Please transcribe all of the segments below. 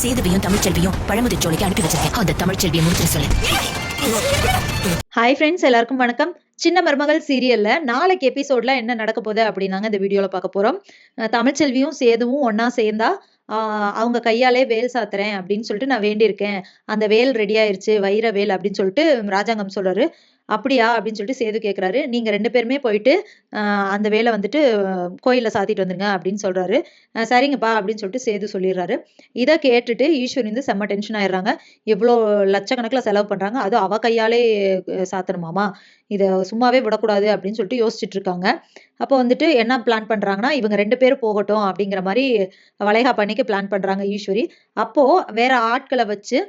சேதுவையும் தமிழ்ச்செல்வியும் பழமுதிர்ச்சோலைக்கு அனுப்பி வச்சிருக்கேன். அந்த தமிழ்ச்செல்வியை முடிச்சு சொல்லு. ஹாய் ஃப்ரெண்ட்ஸ், எல்லாருக்கும் வணக்கம். சின்ன மருமகள் சீரியல்ல நாளைக்கு எபிசோட்ல என்ன நடக்க போகுது அப்படின்னாங்க இந்த வீடியோல பார்க்க போறோம். தமிழ்ச்செல்வியும் சேதுவும் ஒன்னா சேர்ந்தா அவங்க கையாலே வேல் சாத்துறேன் அப்படின்னு சொல்லிட்டு நான் வேண்டியிருக்கேன். அந்த வேல் ரெடி ஆயிருச்சு, வைர வேல் அப்படின்னு சொல்லிட்டு ராஜாங்கம் சொல்றாரு. அப்படியா அப்படின்னு சொல்லிட்டு சேது கேட்குறாரு. நீங்க 2 பேருமே போயிட்டு அந்த வேலை வந்துட்டு கோயில்ல சாத்திட்டு வந்துருங்க அப்படின்னு சொல்றாரு. சரிங்கப்பா அப்படின்னு சொல்லிட்டு சேது சொல்லிடுறாரு. இதை கேட்டுட்டு ஈஸ்வரி வந்து செம்ம டென்ஷன் ஆயிடுறாங்க. இவ்வளோ லட்சக்கணக்கில் செலவு பண்றாங்க, அதுவும் அவ கையாலே சாத்தணுமாமா, இதை சும்மாவே விடக்கூடாது அப்படின்னு சொல்லிட்டு யோசிச்சுட்டு இருக்காங்க. அப்போ வந்துட்டு என்ன பிளான் பண்றாங்கன்னா, இவங்க 2 பேரும் போகட்டும் அப்படிங்கிற மாதிரி வளைகாப்பு அன்னைக்கு பிளான் பண்றாங்க ஈஸ்வரி. அப்போ வேற ஆட்களை வச்சு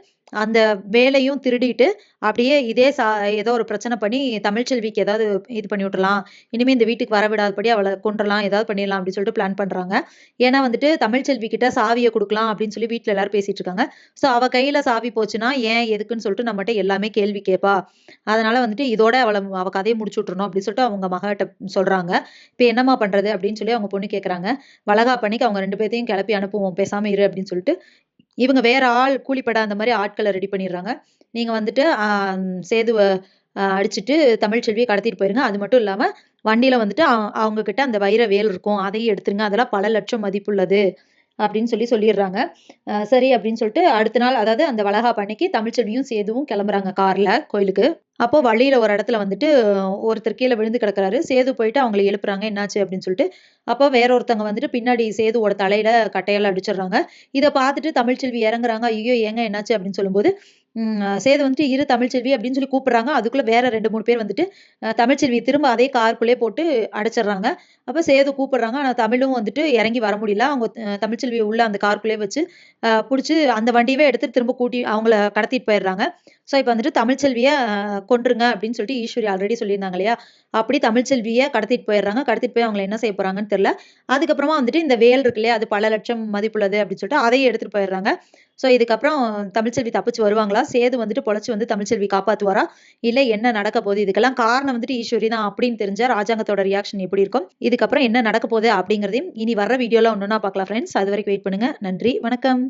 அந்த வேலையும் திருடிட்டு அப்படியே இதே ஏதோ ஒரு பிரச்சனை பண்ணி தமிழ்ச்செல்விக்கு ஏதாவது இது பண்ணி விட்டுறலாம், இனிமே இந்த வீட்டுக்கு வர விடாதபடி அவளை கொண்டுறலாம், ஏதாவது பண்ணிடலாம் அப்படின்னு சொல்லிட்டு பிளான் பண்றாங்க. ஏன்னா வந்துட்டு தமிழ்ச்செல்வி கிட்ட சாவியை கொடுக்கலாம் அப்படின்னு சொல்லி வீட்டுல எல்லாரும் பேசிட்டு இருக்காங்க. சோ அவ கையில சாவி போச்சுன்னா ஏன் எதுக்குன்னு சொல்லிட்டு நம்மகிட்ட எல்லாமே கேள்வி கேட்பா. அதனால வந்துட்டு இதோட அவ கதையை முடிச்சு விட்டுறணும் அப்படின்னு சொல்லிட்டு அவங்க மகிட்ட சொல்றாங்க. இப்ப என்னம்மா பண்றது அப்படின்னு சொல்லி அவங்க பொண்ணு கேக்குறாங்க. வளகாப்பு அன்னைக்கு அவங்க 2 பேர்த்தையும் கிளப்பி அனுப்புவோம், பேசாம இரு அப்படின்னு சொல்லிட்டு இவங்க வேற ஆள் கூலிப்பட அந்த மாதிரி ஆட்களை ரெடி பண்ணிடுறாங்க. நீங்க வந்துட்டு சேதுவ அடிச்சுட்டு தமிழ்ச்செல்வியை கடத்திட்டு போயிருங்க. அது மட்டும் இல்லாம வண்டியில வந்துட்டு அவங்க கிட்ட அந்த வைர வேல் இருக்கும், அதையும் எடுத்துருங்க, அதெல்லாம் பல லட்சம் மதிப்புள்ளது அப்படின்னு சொல்லிடுறாங்க. சரி அப்படின்னு சொல்லிட்டு அடுத்த நாள், அதாவது அந்த வளகாப்பு அன்னைக்கு தமிழ்ச்செல்வியும் சேதுவும் கிளம்புறாங்க கார்ல கோயிலுக்கு. அப்போ வழியில ஒரு இடத்துல வந்துட்டு ஒருத்தர் கீழே விழுந்து கிடக்குறாரு. சேது போயிட்டு அவங்களை எழுப்புறாங்க, என்னாச்சு அப்படின்னு சொல்லிட்டு. அப்போ வேற ஒருத்தவங்க வந்துட்டு பின்னாடி சேதுவோட தலையில கட்டையால அடிச்சிடுறாங்க. இதை பார்த்துட்டு தமிழ்ச்செல்வி இறங்குறாங்க. ஐயோ ஏங்க என்னாச்சு அப்படின்னு சொல்லும்போது சேது வந்துட்டு இரு தமிழ்ச்செல்வி அப்படின்னு சொல்லி கூப்பிடுறாங்க. அதுக்குள்ள வேற 2-3 பேர் வந்துட்டு தமிழ்ச்செல்வி திரும்ப அதே காருக்குள்ளே போட்டு அடைச்சிடுறாங்க. அப்ப சேது கூப்பிடுறாங்க. ஆனா தமிழும் வந்துட்டு இறங்கி வர முடியல. அவங்க தமிழ்ச்செல்வியை உள்ள அந்த காருக்குள்ளே வச்சு புடிச்சு அந்த வண்டியவே எடுத்து திரும்ப கூட்டி அவங்கள கடத்திட்டு போயிடுறாங்க. சோ இப்ப வந்துட்டு தமிழ்ச்செல்விய கொன்றுங்க அப்படின்னு சொல்லிட்டு ஈஸ்வரி ஆல்ரெடி சொல்லியிருந்தாங்க இல்லையா, அப்படி தமிழ்ச்செல்விய கடத்திட்டு போயிடுறாங்க. கடத்திட்டு போய் அவங்களை என்ன செய்ய போறாங்கன்னு தெரியல. அதுக்கப்புறமா வந்துட்டு இந்த வேல் இருக்கு இல்லையா, அது பல லட்சம் மதிப்புள்ளது அப்படின்னு சொல்லிட்டு அதையும் எடுத்துட்டு போயிடுறாங்க. சோ இதுக்கப்புறம் தமிழ்ச்செல்வி தப்பிச்சு வருவாங்களா, சேது வந்துட்டு பொழைச்சு வந்து தமிழ்ச்செல்வி காப்பாத்துவாரா, இல்ல என்ன நடக்க போகுது, இதுக்கெல்லாம் காரணம் வந்துட்டு ஈஸ்வரி தான் அப்படின்னு தெரிஞ்சா ராஜாங்கத்தோட ரியாக்ஷன் எப்படி இருக்கும், இதுக்கப்புறம் என்ன நடக்க போகுது அப்படிங்கறதையும் இனி வர்ற வீடியோல ஒன்னொன்னா பார்க்கலாம் ஃப்ரெண்ட்ஸ். அது வரைக்கும் வெயிட் பண்ணுங்க. நன்றி, வணக்கம்.